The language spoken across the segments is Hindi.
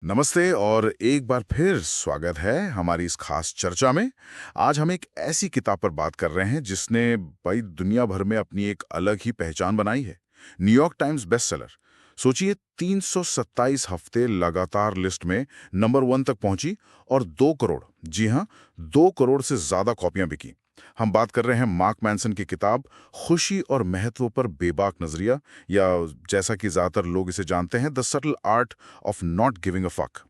नमस्ते और एक बार फिर स्वागत है हमारी इस खास चर्चा में। आज हम एक ऐसी किताब पर बात कर रहे हैं जिसने भाई दुनिया भर में अपनी एक अलग ही पहचान बनाई है। New York times bestseller. सोचिए 327 हफ्ते लगातार लिस्ट में नंबर 1 तक पहुंची और 2 करोड़, जी हाँ, 2 करोड़ से ज्यादा कॉपियां बिकी। हम बात कर रहे हैं मार्क मैनसन की किताब खुशी और महत्व पर बेबाक नजरिया, या जैसा कि ज्यादातर लोग इसे जानते हैं, the subtle art of not giving a fuck.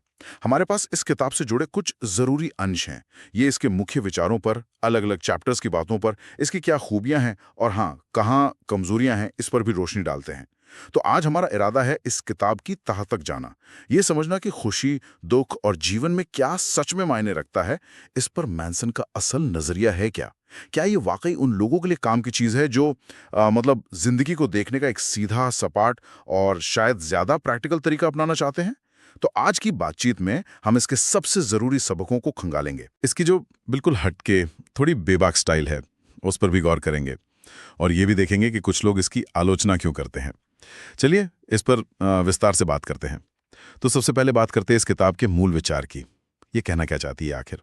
हमारे पास इस किताब से जुड़े कुछ जरूरी अंश हैं। ये इसके मुख्य विचारों पर, अलग अलग चैप्टर्स की बातों पर, इसकी क्या खूबियां हैं और हाँ, कहाँ कमजोरियां हैं, इस पर भी रोशनी डालते हैं। तो आज हमारा इरादा है इस किताब की तह तक जाना, ये समझना कि खुशी, दुख और जीवन में क्या सच में मायने रखता है। इस पर मैनसन का असल नजरिया है क्या? क्या ये वाकई उन लोगों के लिए काम की चीज है जो मतलब जिंदगी को देखने का एक सीधा, सपाट और शायद ज्यादा प्रैक्टिकल तरीका अपनाना चाहते हैं? तो आज की बातचीत में हम इसके सबसे जरूरी सबकों को खंगालेंगे। इसकी जो बिल्कुल हटके, थोड़ी बेबाक स्टाइल है, उस पर भी गौर करेंगे और ये भी देखेंगे कि कुछ लोग इसकी आलोचना क्यों करते हैं। चलिए इस पर विस्तार से बात करते हैं। तो सबसे पहले बात करते हैं इस किताब के मूल विचार की। ये कहना क्या चाहती है आखिर?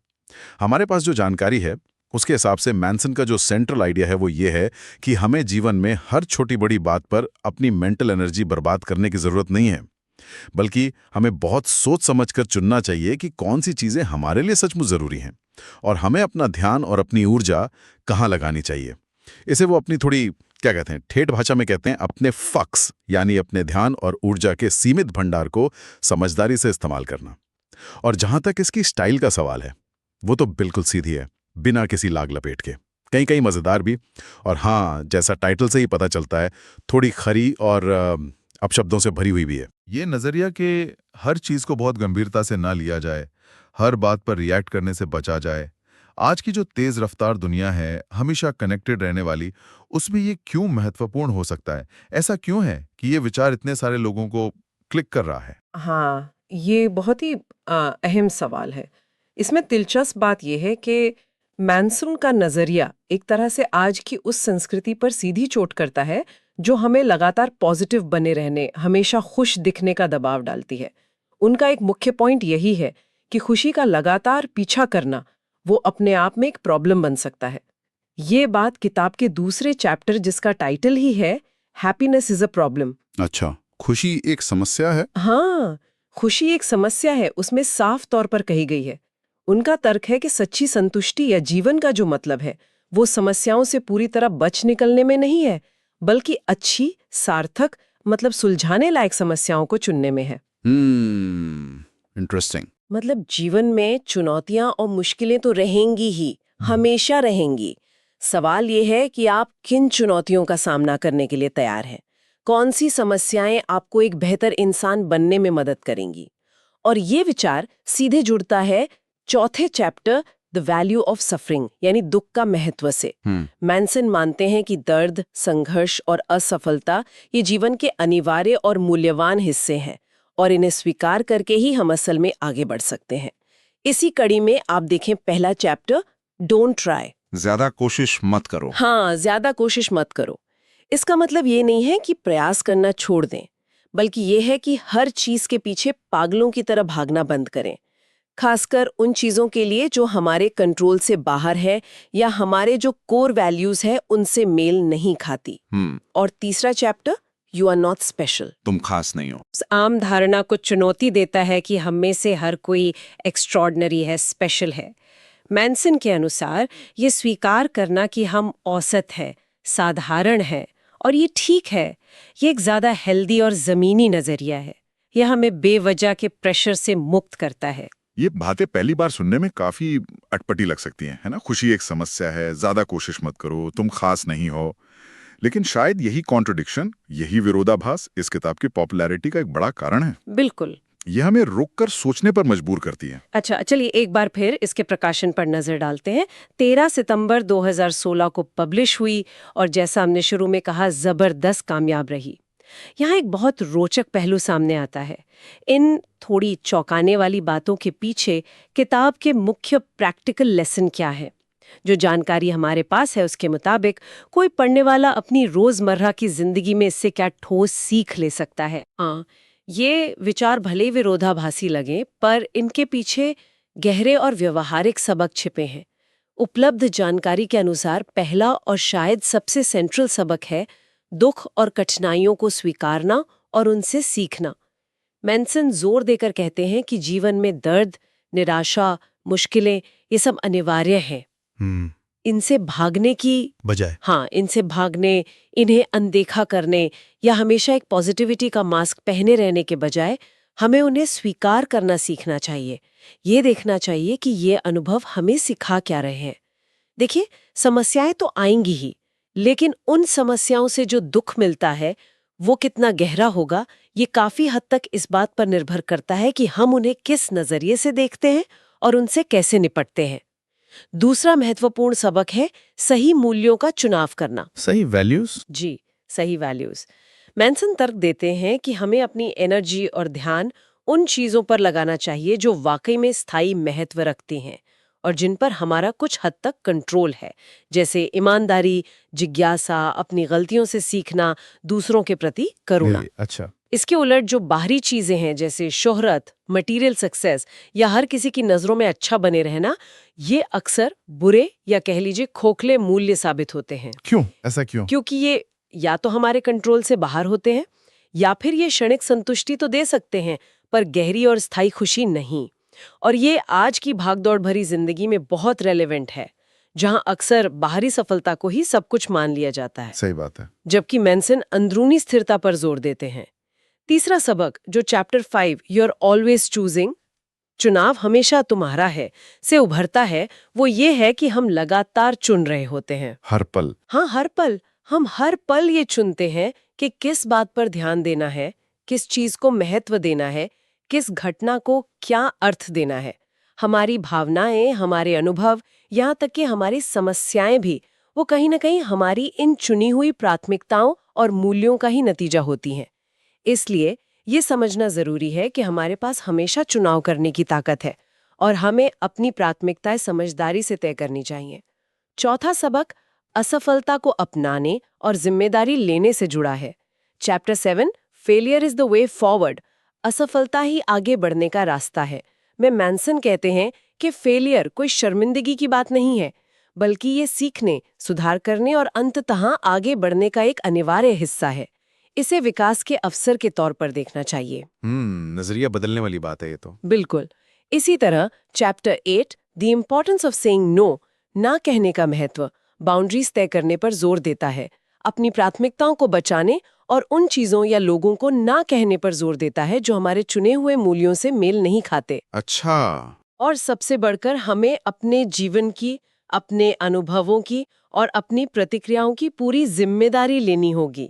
हमारे पास जो जानकारी है उसके हिसाब से मैनसन का जो सेंट्रल आइडिया है वो ये है कि हमें जीवन में हर छोटी बड़ी बात पर अपनी मेंटल एनर्जी बर्बाद करने की जरूरत नहीं है, बल्कि हमें बहुत सोच समझकर चुनना चाहिए कि कौन सी चीजें हमारे लिए सचमुच जरूरी हैं और हमें अपना ध्यान और अपनी ऊर्जा कहाँ लगानी चाहिए। इसे वो अपनी थोड़ी, क्या कहते हैं, ठेठ भाषा में कहते हैं, अपने फक्स, यानी अपने ध्यान और ऊर्जा के सीमित भंडार को समझदारी से इस्तेमाल करना। और जहां तक इसकी स्टाइल का सवाल है, वो तो बिल्कुल सीधी है, बिना किसी लाग लपेट के, कहीं कहीं मजेदार भी, और हाँ, जैसा टाइटल से ही पता चलता है, थोड़ी खरी और अपशब्दों से भरी हुई भी है। ये नजरिया कि हर चीज को बहुत गंभीरता से ना लिया जाए, हर बात पर रिएक्ट करने से बचा जाए। आज की जो तेज रफ्तार दुनिया है, हमेशा कनेक्टेड रहने वाली, उसमें ये क्यों महत्वपूर्ण हो सकता है? ऐसा क्यों है कि ये विचार इतने सारे लोगों को क्लिक कर रहा है? हाँ, ये बहुत ही अहम सवाल है। इसमें दिलचस्प बात यह है कि मैनसन का नज़रिया एक तरह से आज की उस संस्कृति पर सीधी चोट करता है जो हमें लगातार पॉजिटिव बने रहने, हमेशा खुश दिखने का दबाव डालती है। उनका एक मुख्य पॉइंट यही है कि खुशी का लगातार पीछा करना वो अपने आप में एक प्रॉब्लम बन सकता है। ये बात किताब के दूसरे चैप्टर, जिसका टाइटल ही है हैप्पीनेस इज अ प्रॉब्लम। अच्छा, खुशी एक समस्या है? हाँ, खुशी एक समस्या है, उसमें साफ तौर पर कही गई है। उनका तर्क है कि सच्ची संतुष्टि या जीवन का जो मतलब है, वो समस्याओं से पूरी तरह बच निकलने में नहीं है, बल्कि अच्छी, सार्थक, मतलब सुलझाने लायक समस्याओं को चुनने में है। इंटरेस्टिंग। मतलब जीवन में चुनौतियां और मुश्किलें तो रहेंगी ही, हमेशा रहेंगी। सवाल ये है कि आप किन चुनौतियों का सामना करने के लिए तैयार हैं। कौन सी समस्याएं आपको एक बेहतर इंसान बनने में मदद करेंगी। और ये विचार सीधे जुड़ता है चौथे chapter, the value of suffering, यानी दुख का महत्व से। मैनसन मानते हैं कि दर्द, संघर्ष और असफलता ये जीवन के अनिवार्य और मूल्यवान हिस्से हैं, और इन्हें स्वीकार करके ही हम असल में आगे बढ़ सकते हैं। इसी कड़ी में आप देखें पहला चैप्टर, डोंट ट्राई, ज्यादा कोशिश मत करो। हाँ, ज्यादा कोशिश मत करो। इसका मतलब ये नहीं है कि प्रयास करना छोड़ दें, बल्कि ये है कि हर चीज के पीछे पागलों की तरह भागना बंद करें, खासकर उन चीजों के लिए जो हमारे कंट्रोल से बाहर है या हमारे जो कोर वैल्यूज है उनसे मेल नहीं खाती। और तीसरा chapter, you are not special, तुम खास नहीं हो। आम धारणा को चुनौती देता है कि हम में से हर कोई एक्स्ट्रॉर्डनरी है, स्पेशल है। मैनसन के अनुसार ये स्वीकार करना कि हम औसत है, साधारण है और ये ठीक है, ये एक ज्यादा हेल्दी और जमीनी नजरिया है। यह हमें बेवजह के प्रेशर से मुक्त करता है। ये बातें पहली बार सुनने में काफी अटपटी लग सकती हैं, है ना? खुशी एक समस्या है, ज्यादा कोशिश मत करो, तुम खास नहीं हो। लेकिन शायद यही कॉन्ट्रडिक्शन, यही विरोधाभास इस किताब की पॉपुलैरिटी का एक बड़ा कारण है। बिल्कुल। यह हमें रुककर सोचने पर मजबूर करती है। अच्छा, चलिए एक बार फिर इसके प्रकाशन पर नजर डालते हैं। 13 सितंबर 2016 को पब्लिश हुई और जैसा हमने शुरू में कहा, जबरदस्त कामयाब रही। यहाँ एक बहुत रोचक पहलू सामने आता है। इन थोड़ी चौंकाने वाली बातों के पीछे किताब के मुख्य प्रैक्टिकल लेसन क्या है? जो जानकारी हमारे पास है उसके मुताबिक कोई पढ़ने वाला अपनी रोजमर्रा की जिंदगी में इससे क्या ठोस सीख ले सकता है? हाँ, ये विचार भले विरोधाभासी लगे, पर इनके पीछे गहरे और व्यवहारिक सबक छिपे हैं। उपलब्ध जानकारी के अनुसार पहला और शायद सबसे सेंट्रल सबक है दुख और कठिनाइयों को स्वीकारना और उनसे सीखना। मैनसन जोर देकर कहते हैं कि जीवन में दर्द, निराशा, मुश्किलें ये सब अनिवार्य हैं। इनसे भागने की इनसे भागने, इन्हें अनदेखा करने या हमेशा एक पॉजिटिविटी का मास्क पहने रहने के बजाय हमें उन्हें स्वीकार करना सीखना चाहिए। ये देखना चाहिए कि ये अनुभव हमें सिखा क्या रहे हैं। देखिए, समस्याएं तो आएंगी ही, लेकिन उन समस्याओं से जो दुख मिलता है वो कितना गहरा होगा, ये काफी हद तक इस बात पर निर्भर करता है कि हम उन्हें किस नजरिए से देखते हैं और उनसे कैसे निपटते हैं। दूसरा महत्वपूर्ण सबक है सही मूल्यों का चुनाव करना। सही वैल्यूज? जी, सही वैल्यूज। मैनसन तर्क देते हैं कि हमें अपनी एनर्जी और ध्यान उन चीजों पर लगाना चाहिए जो वाकई में स्थायी महत्व रखती हैं और जिन पर हमारा कुछ हद तक कंट्रोल है, जैसे ईमानदारी, जिज्ञासा, अपनी गलतियों से सीखना, दूसरों के प्रति करुणा। अच्छा। इसके उलट जो बाहरी चीजें हैं जैसे शोहरत, मटेरियल सक्सेस या हर किसी की नजरों में अच्छा बने रहना, ये अक्सर बुरे या कह लीजिए खोखले मूल्य साबित होते हैं। क्यों? ऐसा क्यों? क्योंकि ये या तो हमारे कंट्रोल से बाहर होते हैं या फिर ये क्षणिक संतुष्टि तो दे सकते हैं पर गहरी और स्थायी खुशी नहीं। और ये आज की भागदौड़ भरी जिंदगी में बहुत रेलेवेंट है, जहां अक्सर बाहरी सफलता को ही सब कुछ मान लिया जाता है। सही बात है। जबकि मैनसन अंदरूनी स्थिरता पर जोर देते हैं। तीसरा सबक जो chapter 5 you are always choosing, चुनाव हमेशा तुम्हारा है, से उभरता है, वो ये है कि हम लगातार चुन रहे होते हैं। हर पल? हाँ, हर पल। हम हर पल ये चुनते हैं कि किस बात पर ध्यान देना है, किस चीज को महत्व देना है, किस घटना को क्या अर्थ देना है। हमारी भावनाएं, हमारे अनुभव, यहाँ तक कि हमारी समस्याएं भी, वो कहीं ना कहीं हमारी इन चुनी हुई प्राथमिकताओं और मूल्यों का ही नतीजा होती हैं। इसलिए ये समझना जरूरी है कि हमारे पास हमेशा चुनाव करने की ताकत है और हमें अपनी प्राथमिकताएं समझदारी से तय करनी चाहिए। चौथा सबक असफलता को अपनाने और जिम्मेदारी लेने से जुड़ा है। Chapter 7 failure is the way forward, असफलता ही आगे बढ़ने का रास्ता है, में मैनसन कहते हैं कि फेलियर कोई शर्मिंदगी की बात नहीं है, बल्कि ये सीखने, सुधार करने और अंततः आगे बढ़ने का एक अनिवार्य हिस्सा है। इसे विकास के अवसर के तौर पर देखना चाहिए। नजरिया बदलने वाली बात है ये तो। बिल्कुल। इसी तरह chapter 8 the importance of saying no, ना कहने का महत्व, बाउंड्रीज तय करने पर जोर देता है। अपनी प्राथमिकताओं को बचाने और उन चीजों या लोगों को ना कहने पर जोर देता है जो हमारे चुने हुए मूल्यों से मेल नहीं खाते। अच्छा। और सबसे बढ़कर हमें अपने जीवन की, अपने अनुभवों की और अपनी प्रतिक्रियाओं की पूरी जिम्मेदारी लेनी होगी,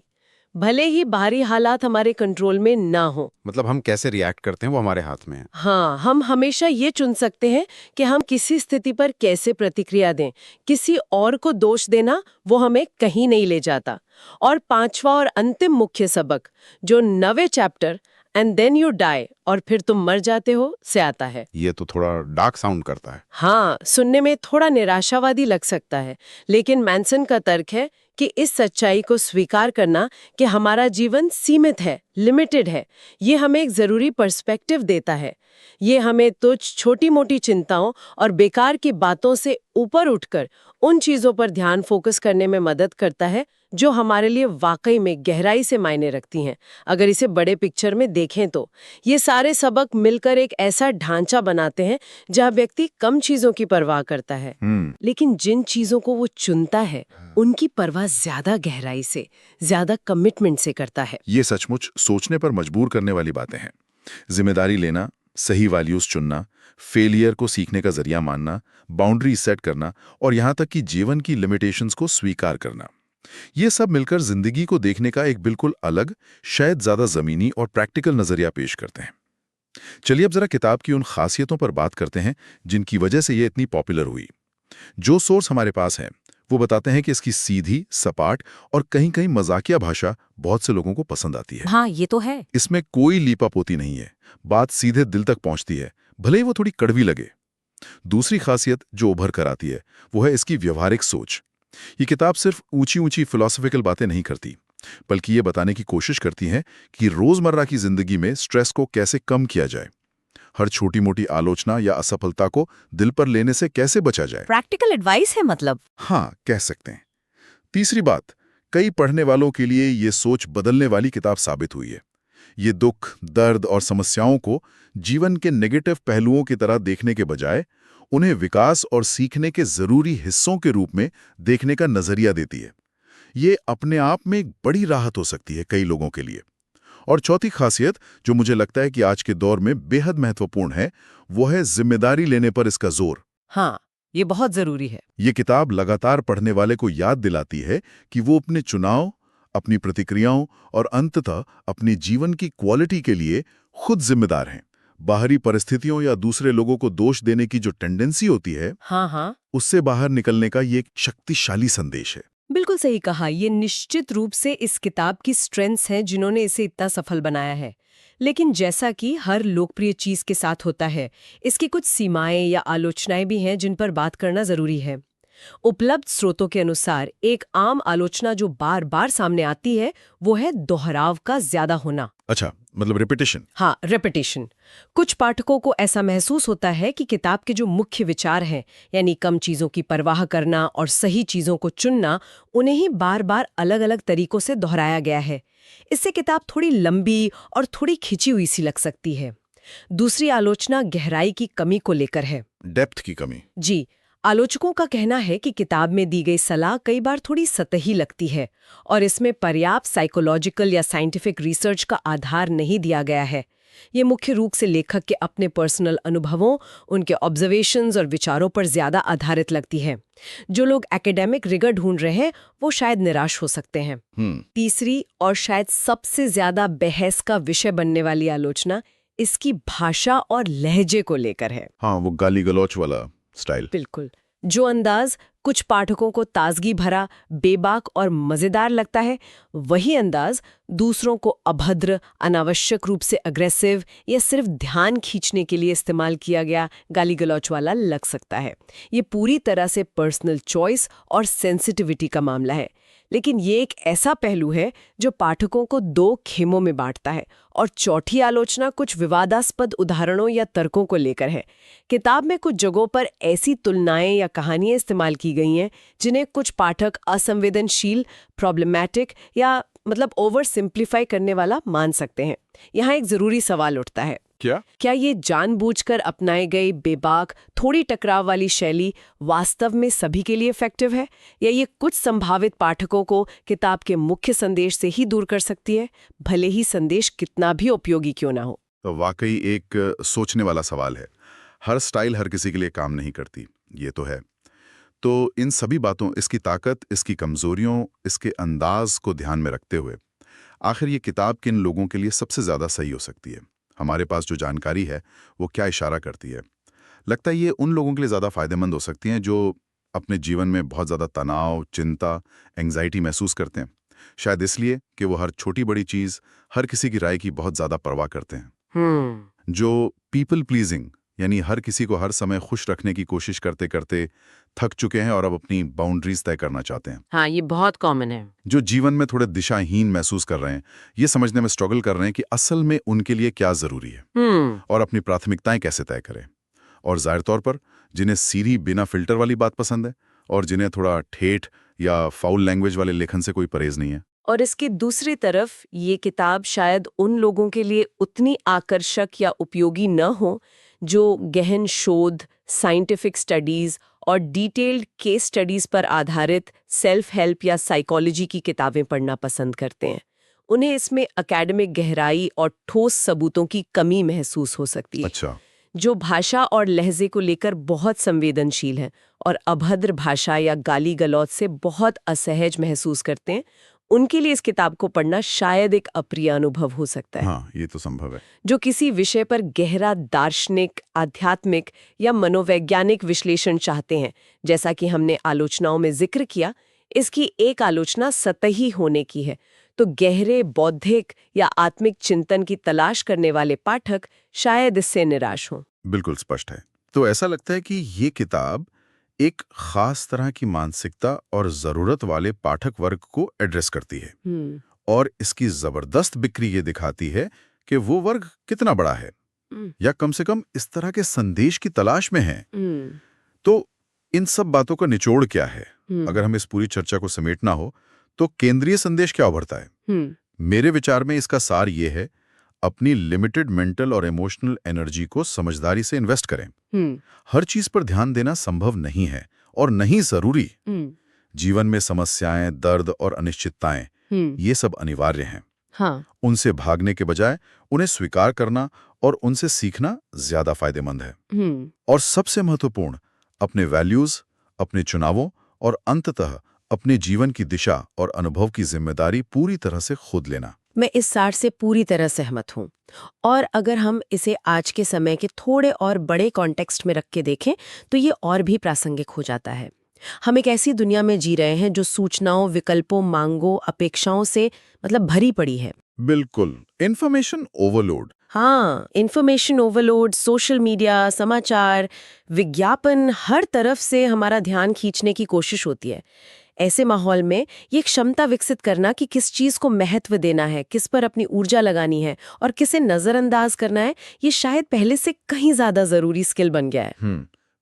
भले ही बाहरी हालात हमारे कंट्रोल में ना हो। मतलब हम कैसे रिएक्ट करते हैं वो हमारे हाथ में है। हाँ, हम हमेशा ये चुन सकते हैं कि हम किसी स्थिति पर कैसे प्रतिक्रिया दें। किसी और को दोष देना वो हमें कहीं नहीं ले जाता। और पांचवा और अंतिम मुख्य सबक जो 9वें chapter and then you die, और फिर तुम मर जाते हो, से आता है। ये तो थोड़ा डार्क साउंड करता है। हाँ, सुनने में थोड़ा निराशावादी लग सकता है, लेकिन मैनसन का तर्क है कि इस सच्चाई को स्वीकार करना कि हमारा जीवन सीमित है, लिमिटेड है, ये हमें एक जरूरी पर्सपेक्टिव देता है। ये हमें तुच्छ छोटी मोटी चिंताओं और बेकार की बातों से ऊपर उठकर उन चीजों पर ध्यान फोकस करने में मदद करता है जो हमारे लिए वाकई में गहराई से मायने रखती हैं। अगर इसे बड़े पिक्चर में देखें तो ये सारे सबक मिलकर एक ऐसा ढांचा बनाते हैं जहां व्यक्ति कम चीजों की परवाह करता है, लेकिन जिन चीजों को वो चुनता है उनकी परवाह ज्यादा गहराई से, ज्यादा कमिटमेंट से करता है। ये सचमुच सोचने पर मजबूर करने वाली बातें हैं। जिम्मेदारी लेना, सही वैल्यूज चुनना, फेलियर को सीखने का जरिया मानना, बाउंड्री सेट करना और यहाँ तक कि जीवन की लिमिटेशंस को स्वीकार करना, ये सब मिलकर जिंदगी को देखने का एक बिल्कुल अलग, शायद ज्यादा जमीनी और प्रैक्टिकल नजरिया पेश करते हैं। चलिए अब जरा किताब की उन खासियतों पर बात करते हैं जिनकी वजह से ये इतनी पॉपुलर हुई। जो सोर्स हमारे पास है वो बताते हैं कि इसकी सीधी, सपाट और कहीं कहीं मजाकिया भाषा बहुत से लोगों को पसंद आती है। हाँ, ये तो है। इसमें कोई लीपापोती नहीं है, बात सीधे दिल तक पहुंचती है, भले ही वो थोड़ी कड़वी लगे। दूसरी खासियत जो उभर कर आती है वो है इसकी व्यवहारिक सोच। ये किताब सिर्फ ऊंची ऊंची फिलॉसफिकल बातें नहीं करती, बल्कि ये बताने की कोशिश करती हैं कि रोजमर्रा की जिंदगी में स्ट्रेस को कैसे कम किया जाए, हर छोटी मोटी आलोचना या असफलता को दिल पर लेने से कैसे बचा जाए। प्रैक्टिकल एडवाइस है मतलब। हाँ, कह सकते हैं। तीसरी बात, कई पढ़ने वालों के लिए ये सोच बदलने वाली किताब साबित हुई है। ये दुख, दर्द और समस्याओं को जीवन के नेगेटिव पहलुओं की तरह देखने के बजाय उन्हें विकास और सीखने के जरूरी हिस्सों के रूप में देखने का नजरिया देती है। ये अपने आप में एक बड़ी राहत हो सकती है कई लोगों के लिए। और चौथी खासियत, जो मुझे लगता है कि आज के दौर में बेहद महत्वपूर्ण है, वो है जिम्मेदारी लेने पर इसका जोर। हाँ, ये बहुत जरूरी है। ये किताब लगातार पढ़ने वाले को याद दिलाती है कि वो अपने चुनाव, अपनी प्रतिक्रियाओं और अंततः अपने जीवन की क्वालिटी के लिए खुद जिम्मेदार हैं। बाहरी परिस्थितियों या दूसरे लोगों को दोष देने की जो टेंडेंसी होती है, हाँ, उससे बाहर निकलने का ये एक शक्तिशाली संदेश है। बिल्कुल सही कहा। ये निश्चित रूप से इस किताब की स्ट्रेंथ्स हैं जिन्होंने इसे इतना सफल बनाया है। लेकिन जैसा कि हर लोकप्रिय चीज के साथ होता है, इसकी कुछ सीमाएं या आलोचनाएं भी हैं जिन पर बात करना जरूरी है। उपलब्ध स्रोतों के अनुसार एक आम आलोचना जो बार बार सामने आती है वो है दोहराव का ज्यादा होना। अच्छा, मतलब रिपीटिशन। हाँ, रेपिटेशन। कुछ पाठकों को ऐसा महसूस होता है कि किताब के जो मुख्य विचार हैं, यानी कम चीजों की परवाह करना और सही चीजों को चुनना, उन्हें ही बार बार अलग अलग तरीकों से दोहराया गया है। इससे किताब थोड़ी लंबी और थोड़ी खिंची हुई सी लग सकती है। दूसरी आलोचना गहराई की कमी को लेकर है। डेप्थ की कमी। जी, आलोचकों का कहना है कि किताब में दी गई सलाह कई बार थोड़ी सतही लगती है और इसमें पर्याप्त साइकोलॉजिकल या साइंटिफिक रिसर्च का आधार नहीं दिया गया है। ये मुख्य रूप से लेखक के अपने पर्सनल अनुभवों, उनके ऑब्जर्वेशंस और विचारों पर ज्यादा आधारित लगती है। जो लोग एकेडमिक रिगर ढूंढ रहे हैं वो शायद निराश हो सकते हैं। तीसरी और शायद सबसे ज्यादा बहस का विषय बनने वाली आलोचना इसकी भाषा और लहजे को लेकर है। हाँ, वो गाली गलौच वाला स्टाइल। बिल्कुल। जो अंदाज कुछ पाठकों को ताजगी भरा, बेबाक और मजेदार लगता है, वही अंदाज दूसरों को अभद्र, अनावश्यक रूप से अग्रेसिव या सिर्फ ध्यान खींचने के लिए इस्तेमाल किया गया गाली गलौच वाला लग सकता है। ये पूरी तरह से पर्सनल चॉइस और सेंसिटिविटी का मामला है। लेकिन ये एक ऐसा पहलू है जो पाठकों को दो खेमों में बांटता है। और चौथी आलोचना कुछ विवादास्पद उदाहरणों या तर्कों को लेकर है। किताब में कुछ जगहों पर ऐसी तुलनाएं या कहानियां इस्तेमाल की गई हैं जिन्हें कुछ पाठक असंवेदनशील, प्रॉब्लमैटिक या मतलब ओवर सिंप्लीफाई करने वाला मान सकते हैं। यहाँ एक जरूरी सवाल उठता है, क्या ये जानबूझकर अपनाए गए बेबाक, थोड़ी टकराव वाली शैली वास्तव में सभी के लिए इफेक्टिव है, या ये कुछ संभावित पाठकों को किताब के मुख्य संदेश से ही दूर कर सकती है, भले ही संदेश कितना भी उपयोगी क्यों ना हो? तो वाकई एक सोचने वाला सवाल है। हर स्टाइल हर किसी के लिए काम नहीं करती, ये तो है। तो इन सभी बातों, इसकी ताकत, इसकी कमजोरियों, इसके अंदाज को ध्यान में रखते हुए आखिर ये किताब किन लोगों के लिए सबसे ज्यादा सही हो सकती है? हमारे पास जो जानकारी है वो क्या इशारा करती है? लगता है ये उन लोगों के लिए ज़्यादा फायदेमंद हो सकती हैं जो अपने जीवन में बहुत ज़्यादा तनाव, चिंता, एंग्जाइटी महसूस करते हैं। शायद इसलिए कि वो हर छोटी बड़ी चीज़, हर किसी की राय की बहुत ज़्यादा परवाह करते हैं। जो पीपल प्लीजिंग, यानी हर किसी को हर समय खुश रखने की कोशिश करते करते थक चुके हैं और अब अपनी बाउंड्रीज तय करना चाहते हैं। हाँ, ये बहुत कॉमन है। जो जीवन में थोड़े दिशाहीन महसूस कर रहे हैं, ये समझने में स्ट्रगल कर रहे हैं कि असल में उनके लिए क्या जरूरी है और अपनी प्राथमिकताएं कैसे तय करें। और जाहिर तौर पर जिन्हें सीधी बिना फिल्टर वाली बात पसंद है और जिन्हें थोड़ा ठेठ या फाउल लैंग्वेज वाले लेखन से कोई परहेज नहीं है। और इसकी दूसरी तरफ ये किताब शायद उन लोगों के लिए उतनी आकर्षक या उपयोगी न हो जो गहन शोध, साइंटिफिक स्टडीज और डिटेल्ड केस स्टडीज पर आधारित सेल्फ हेल्प या साइकोलॉजी की किताबें पढ़ना पसंद करते हैं। उन्हें इसमें एकेडमिक गहराई और ठोस सबूतों की कमी महसूस हो सकती है। अच्छा। जो भाषा और लहजे को लेकर बहुत संवेदनशील हैं और अभद्र भाषा या गाली गलौज से बहुत असहज महसूस करते हैं, उनके लिए इस किताब को पढ़ना शायद एक अप्रिय अनुभव हो सकता है। हाँ, ये तो संभव है। जो किसी विषय पर गहरा दार्शनिक, आध्यात्मिक या मनोवैज्ञानिक विश्लेषण चाहते हैं, जैसा कि हमने आलोचनाओं में जिक्र किया, इसकी एक आलोचना सतही होने की है। तो गहरे बौद्धिक या आत्मिक चिंतन की तलाश करने वाले पाठक शायद इससे निराश हों। बिल्कुल स्पष्ट है। तो ऐसा लगता है कि ये किताब एक खास तरह की मानसिकता और जरूरत वाले पाठक वर्ग को एड्रेस करती है। और इसकी जबरदस्त बिक्री ये दिखाती है कि वो वर्ग कितना बड़ा है, या कम से कम इस तरह के संदेश की तलाश में है। तो इन सब बातों का निचोड़ क्या है? अगर हम इस पूरी चर्चा को समेटना हो तो केंद्रीय संदेश क्या उभरता है? मेरे विचार में इसका सार ये है, अपनी लिमिटेड मेंटल और इमोशनल एनर्जी को समझदारी से इन्वेस्ट करें। हर चीज पर ध्यान देना संभव नहीं है और नहीं जरूरी। जीवन में समस्याएं, दर्द और अनिश्चितताएं, ये सब अनिवार्य हैं। हाँ। उनसे भागने के बजाय उन्हें स्वीकार करना और उनसे सीखना ज्यादा फायदेमंद है। और सबसे महत्वपूर्ण, अपने वैल्यूज, अपने चुनावों और अंततः अपने जीवन की दिशा और अनुभव की जिम्मेदारी पूरी तरह से खुद लेना। मैं इस सार से पूरी तरह सहमत हूँ। और अगर हम इसे आज के समय के थोड़े और बड़े कॉन्टेक्स्ट में रख के देखें तो ये और भी प्रासंगिक हो जाता है। हम एक ऐसी दुनिया में जी रहे हैं जो सूचनाओं, विकल्पों, मांगों, अपेक्षाओं से भरी पड़ी है। बिल्कुल, इंफॉर्मेशन ओवरलोड। हाँ, इंफॉर्मेशन ओवरलोड, सोशल मीडिया, समाचार, विज्ञापन, हर तरफ से हमारा ध्यान खींचने की कोशिश होती है। ऐसे माहौल में ये क्षमता विकसित करना कि किस चीज को महत्व देना है, किस पर अपनी ऊर्जा लगानी है और किसे नजरअंदाज करना है, ये शायद पहले से कहीं ज्यादा जरूरी स्किल बन गया है।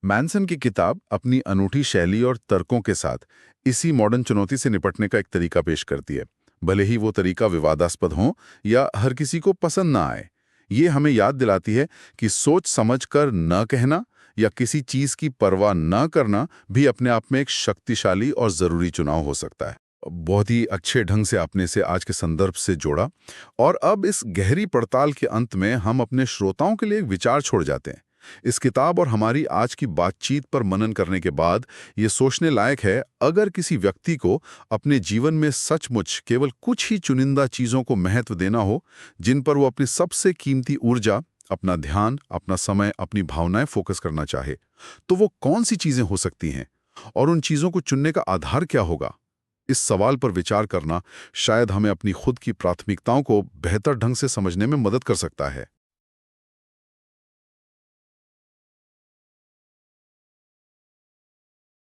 मैनसन की किताब अपनी अनूठी शैली और तर्कों के साथ इसी मॉडर्न चुनौती से निपटने का एक तरीका पेश करती है, भले ही वो तरीका विवादास्पद हो या हर किसी को पसंद ना आए। ये हमें याद दिलाती है कि सोच समझकर न कहना या किसी चीज की परवाह न करना भी अपने आप में एक शक्तिशाली और जरूरी चुनाव हो सकता है। बहुत ही अच्छे ढंग से आपने इसे आज के संदर्भ से जोड़ा। और अब इस गहरी पड़ताल के अंत में हम अपने श्रोताओं के लिए एक विचार छोड़ जाते हैं। इस किताब और हमारी आज की बातचीत पर मनन करने के बाद ये सोचने लायक है, अगर किसी व्यक्ति को अपने जीवन में सचमुच केवल कुछ ही चुनिंदा चीजों को महत्व देना हो, जिन पर वो अपनी सबसे कीमती ऊर्जा, अपना ध्यान, अपना समय, अपनी भावनाएं फोकस करना चाहे, तो वो कौन सी चीजें हो सकती हैं और उन चीजों को चुनने का आधार क्या होगा? इस सवाल पर विचार करना शायद हमें अपनी खुद की प्राथमिकताओं को बेहतर ढंग से समझने में मदद कर सकता है।